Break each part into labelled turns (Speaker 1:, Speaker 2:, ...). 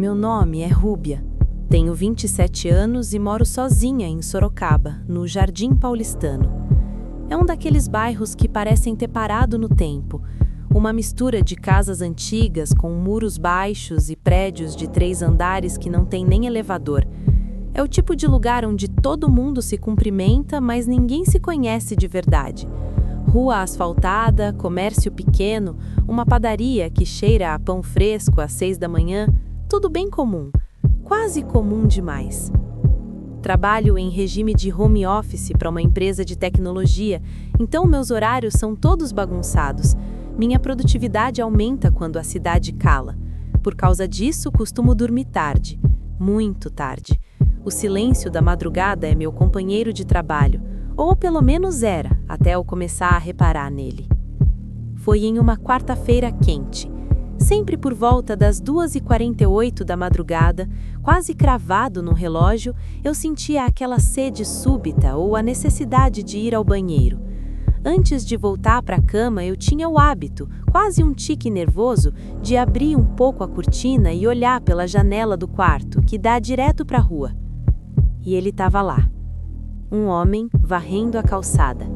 Speaker 1: Meu nome é Rúbia. Tenho 27 anos e moro sozinha em Sorocaba, no Jardim Paulistano. É um daqueles bairros que parecem ter parado no tempo. Uma mistura de casas antigas com muros baixos e prédios de 3 andares que não tem nem elevador. É o tipo de lugar onde todo mundo se cumprimenta, mas ninguém se conhece de verdade. Rua asfaltada, comércio pequeno, uma padaria que cheira a pão fresco às 6 da manhã, tudo bem comum, quase comum demais. Trabalho em regime de home office para uma empresa de tecnologia, então meus horários são todos bagunçados. Minha produtividade aumenta quando a cidade cala. Por causa disso, costumo dormir tarde, muito tarde. O silêncio da madrugada é meu companheiro de trabalho, ou pelo menos era, até eu começar a reparar nele. Foi em uma quarta-feira quente. Sempre por volta das 2h48 da madrugada, quase cravado no relógio, eu sentia aquela sede súbita ou a necessidade de ir ao banheiro. Antes de voltar para a cama, eu tinha o hábito, quase um tique nervoso, de abrir um pouco a cortina e olhar pela janela do quarto, que dá direto para a rua. E ele estava lá. Um homem varrendo a calçada.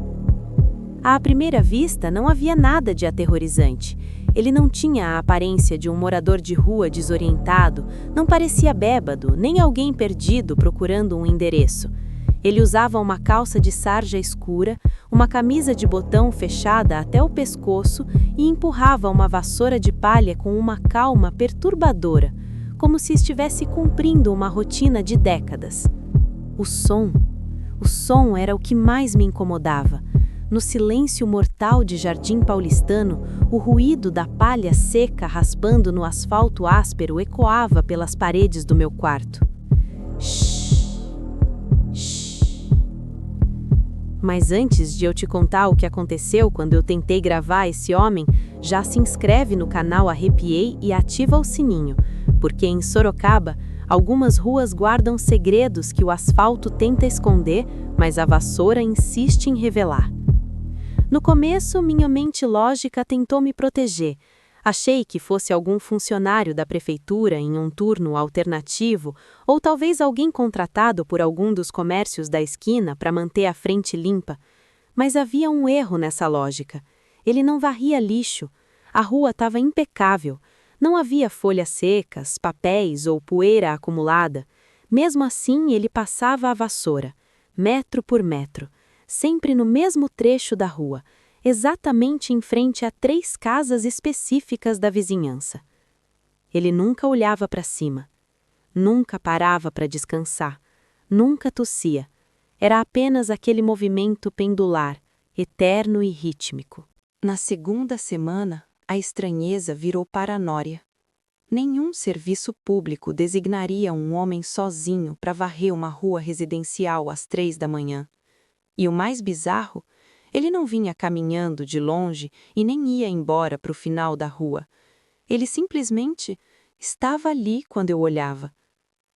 Speaker 1: À primeira vista, não havia nada de aterrorizante. Ele não tinha a aparência de um morador de rua desorientado, não parecia bêbado, nem alguém perdido procurando um endereço. Ele usava uma calça de sarja escura, uma camisa de botão fechada até o pescoço e empurrava uma vassoura de palha com uma calma perturbadora, como se estivesse cumprindo uma rotina de décadas. O som era o que mais me incomodava. No silêncio mortal de Jardim Paulistano, o ruído da palha seca raspando no asfalto áspero ecoava pelas paredes do meu quarto. Shhh. Shhh. Mas antes de eu te contar o que aconteceu quando eu tentei gravar esse homem, já se inscreve no canal Arrepiei e ativa o sininho, porque em Sorocaba, algumas ruas guardam segredos que o asfalto tenta esconder, mas a vassoura insiste em revelar. No começo, minha mente lógica tentou me proteger. Achei que fosse algum funcionário da prefeitura em um turno alternativo, ou talvez alguém contratado por algum dos comércios da esquina para manter a frente limpa. Mas havia um erro nessa lógica. Ele não varria lixo. A rua estava impecável. Não havia folhas secas, papéis ou poeira acumulada. Mesmo assim, ele passava a vassoura, metro por metro, sempre no mesmo trecho da rua, exatamente em frente a 3 casas específicas da vizinhança. Ele nunca olhava para cima, nunca parava para descansar, nunca tossia. Era apenas aquele movimento pendular, eterno e rítmico. Na segunda semana, a estranheza virou paranoia. Nenhum serviço público designaria um homem sozinho para varrer uma rua residencial às 3 da manhã. E o mais bizarro, ele não vinha caminhando de longe e nem ia embora para o final da rua. Ele simplesmente estava ali quando eu olhava.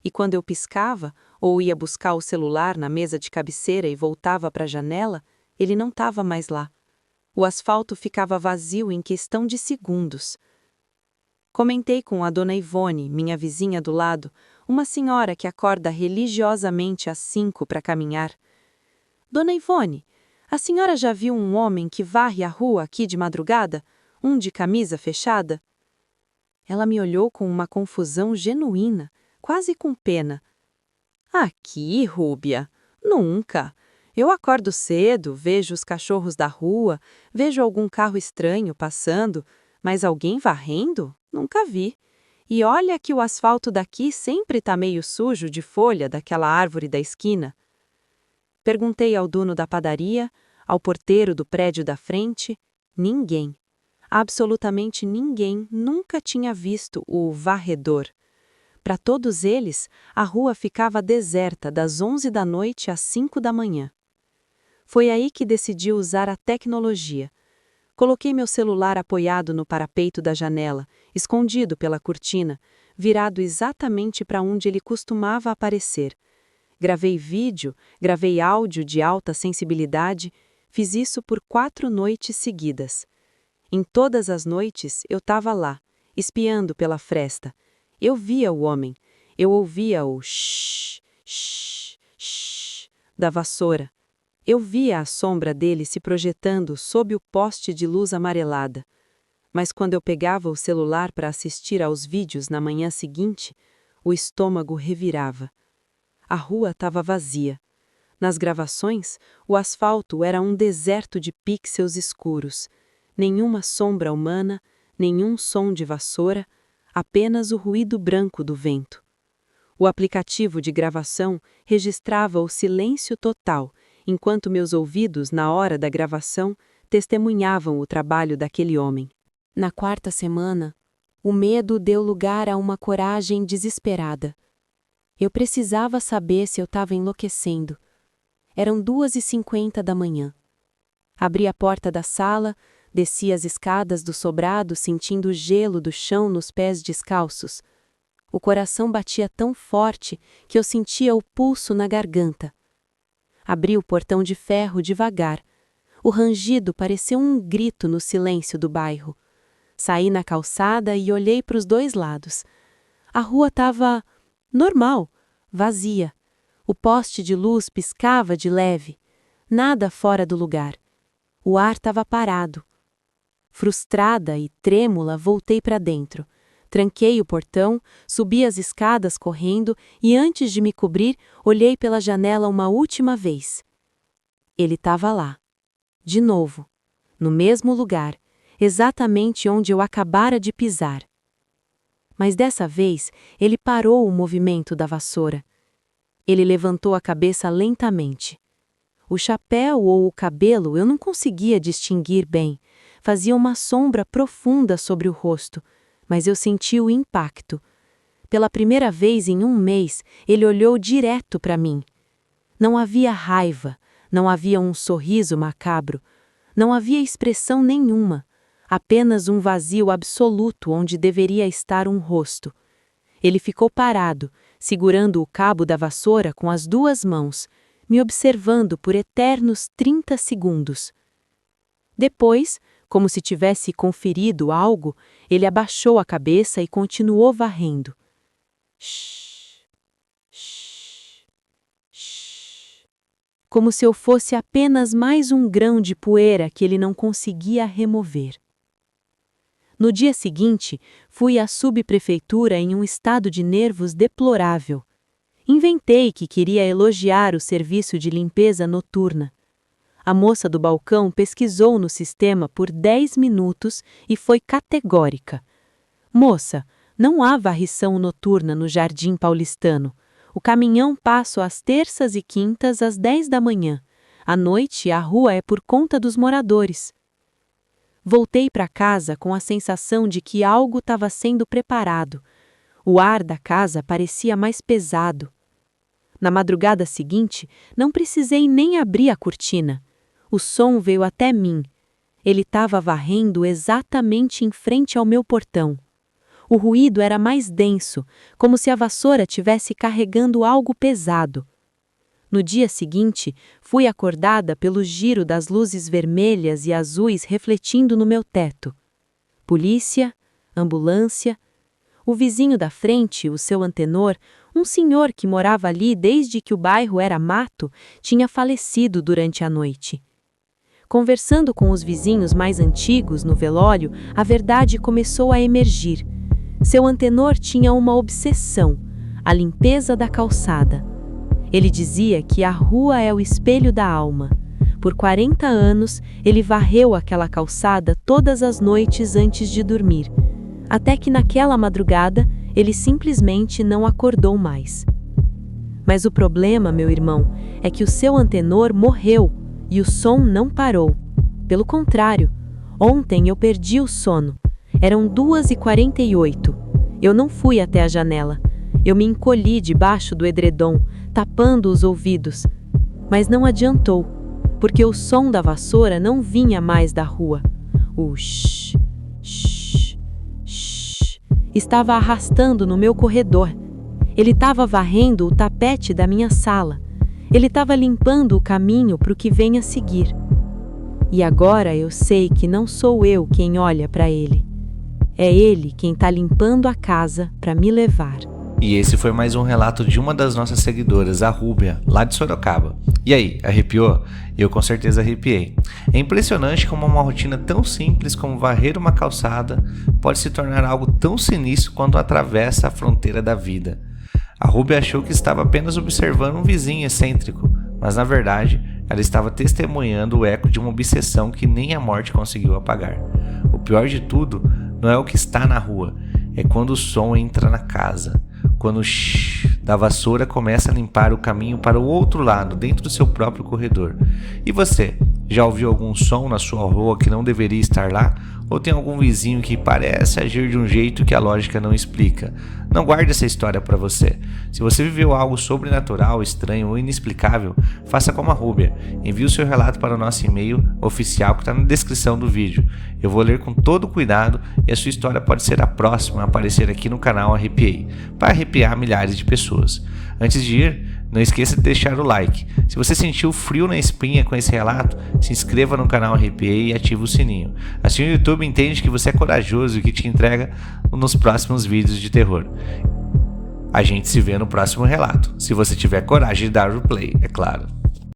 Speaker 1: E quando eu piscava ou ia buscar o celular na mesa de cabeceira e voltava para a janela, ele não estava mais lá. O asfalto ficava vazio em questão de segundos. Comentei com a dona Ivone, minha vizinha do lado, uma senhora que acorda religiosamente às 5 para caminhar. Dona Ivone, a senhora já viu um homem que varre a rua aqui de madrugada? Um de camisa fechada? Ela me olhou com uma confusão genuína, quase com pena. Aqui, Rúbia? Nunca. Eu acordo cedo, vejo os cachorros da rua, vejo algum carro estranho passando, mas alguém varrendo? Nunca vi. E olha que o asfalto daqui sempre está meio sujo de folha daquela árvore da esquina. Perguntei ao dono da padaria, ao porteiro do prédio da frente. Ninguém, absolutamente ninguém, nunca tinha visto o varredor. Para todos eles, a rua ficava deserta das 11 da noite às 5 da manhã. Foi aí que decidi usar a tecnologia. Coloquei meu celular apoiado no parapeito da janela, escondido pela cortina, virado exatamente para onde ele costumava aparecer. Gravei vídeo, gravei áudio de alta sensibilidade, fiz isso por 4 noites seguidas. Em todas as noites eu estava lá, espiando pela fresta, Eu via o homem, eu ouvia o shh, shh, shh da vassoura. Eu via a sombra dele se projetando sob o poste de luz amarelada. Mas quando eu pegava o celular para assistir aos vídeos na manhã seguinte, o estômago revirava. A rua estava vazia. Nas gravações, o asfalto era um deserto de pixels escuros. Nenhuma sombra humana, nenhum som de vassoura, apenas o ruído branco do vento. O aplicativo de gravação registrava o silêncio total, enquanto meus ouvidos, na hora da gravação, testemunhavam o trabalho daquele homem. Na quarta semana, o medo deu lugar a uma coragem desesperada. Eu precisava saber se eu estava enlouquecendo. Eram 2h50 da manhã. Abri a porta da sala, desci as escadas do sobrado sentindo o gelo do chão nos pés descalços. O coração batia tão forte que eu sentia o pulso na garganta. Abri o portão de ferro devagar. O rangido pareceu um grito no silêncio do bairro. Saí na calçada e olhei para os dois lados. A rua estava normal, vazia. O poste de luz piscava de leve. Nada fora do lugar. O ar estava parado. Frustrada e trêmula, voltei para dentro. Tranquei o portão, subi as escadas correndo e, antes de me cobrir, olhei pela janela uma última vez. Ele estava lá. De novo. No mesmo lugar. Exatamente onde eu acabara de pisar. Mas dessa vez, ele parou o movimento da vassoura. Ele levantou a cabeça lentamente. O chapéu ou o cabelo eu não conseguia distinguir bem. Fazia uma sombra profunda sobre o rosto, mas eu senti o impacto. Pela primeira vez em um mês, ele olhou direto para mim. Não havia raiva, não havia um sorriso macabro, não havia expressão nenhuma, apenas um vazio absoluto onde deveria estar um rosto. Ele ficou parado, segurando o cabo da vassoura com as duas mãos, me observando por eternos 30 segundos. Depois, como se tivesse conferido algo, ele abaixou a cabeça e continuou varrendo. Shhh, shhh, shhh. Como se eu fosse apenas mais um grão de poeira que ele não conseguia remover. No dia seguinte, fui à subprefeitura em um estado de nervos deplorável. Inventei que queria elogiar o serviço de limpeza noturna. A moça do balcão pesquisou no sistema por 10 minutos e foi categórica. Moça, não há varrição noturna no Jardim Paulistano. O caminhão passa às terças e quintas às 10 da manhã. À noite, a rua é por conta dos moradores. Voltei para casa com a sensação de que algo estava sendo preparado. O ar da casa parecia mais pesado. Na madrugada seguinte, não precisei nem abrir a cortina. O som veio até mim. Ele estava varrendo exatamente em frente ao meu portão. O ruído era mais denso, como se a vassoura tivesse carregando algo pesado. No dia seguinte, fui acordada pelo giro das luzes vermelhas e azuis refletindo no meu teto. Polícia, ambulância. O vizinho da frente, o seu antenor, um senhor que morava ali desde que o bairro era mato, tinha falecido durante a noite. Conversando com os vizinhos mais antigos no velório, a verdade começou a emergir. Seu antenor tinha uma obsessão, a limpeza da calçada. Ele dizia que a rua é o espelho da alma. Por 40 anos, ele varreu aquela calçada todas as noites antes de dormir, até que naquela madrugada ele simplesmente não acordou mais. Mas o problema, meu irmão, é que o seu antenor morreu e o som não parou. Pelo contrário, ontem eu perdi o sono. Eram 2h48. Eu não fui até a janela. Eu me encolhi debaixo do edredom, tapando os ouvidos. Mas não adiantou, porque o som da vassoura não vinha mais da rua. O shh, shh, shh estava arrastando no meu corredor. Ele estava varrendo o tapete da minha sala. Ele estava limpando o caminho para o que vem a seguir. E agora eu sei que não sou eu quem olha para ele. É ele quem tá limpando a casa para me levar.
Speaker 2: E esse foi mais um relato de uma das nossas seguidoras, a Rúbia, lá de Sorocaba. E aí, arrepiou? Eu com certeza arrepiei. É impressionante como uma rotina tão simples como varrer uma calçada pode se tornar algo tão sinistro quando atravessa a fronteira da vida. A Rúbia achou que estava apenas observando um vizinho excêntrico, mas na verdade ela estava testemunhando o eco de uma obsessão que nem a morte conseguiu apagar. O pior de tudo não é o que está na rua, é quando o som entra na casa. Quando o shhh da vassoura começa a limpar o caminho para o outro lado, dentro do seu próprio corredor. E você, já ouviu algum som na sua rua que não deveria estar lá? Ou tem algum vizinho que parece agir de um jeito que a lógica não explica? Não guarde essa história para você. Se você viveu algo sobrenatural, estranho ou inexplicável, faça como a Rúbia. Envie o seu relato para o nosso e-mail oficial que está na descrição do vídeo. Eu vou ler com todo cuidado e a sua história pode ser a próxima a aparecer aqui no canal Arrepiei, para arrepiar milhares de pessoas. Antes de ir, não esqueça de deixar o like. Se você sentiu frio na espinha com esse relato, se inscreva no canal Arrepiei e ative o sininho. Assim o YouTube entende que você é corajoso e que te entrega nos próximos vídeos de terror. A gente se vê no próximo relato, se você tiver coragem de dar o play, é claro.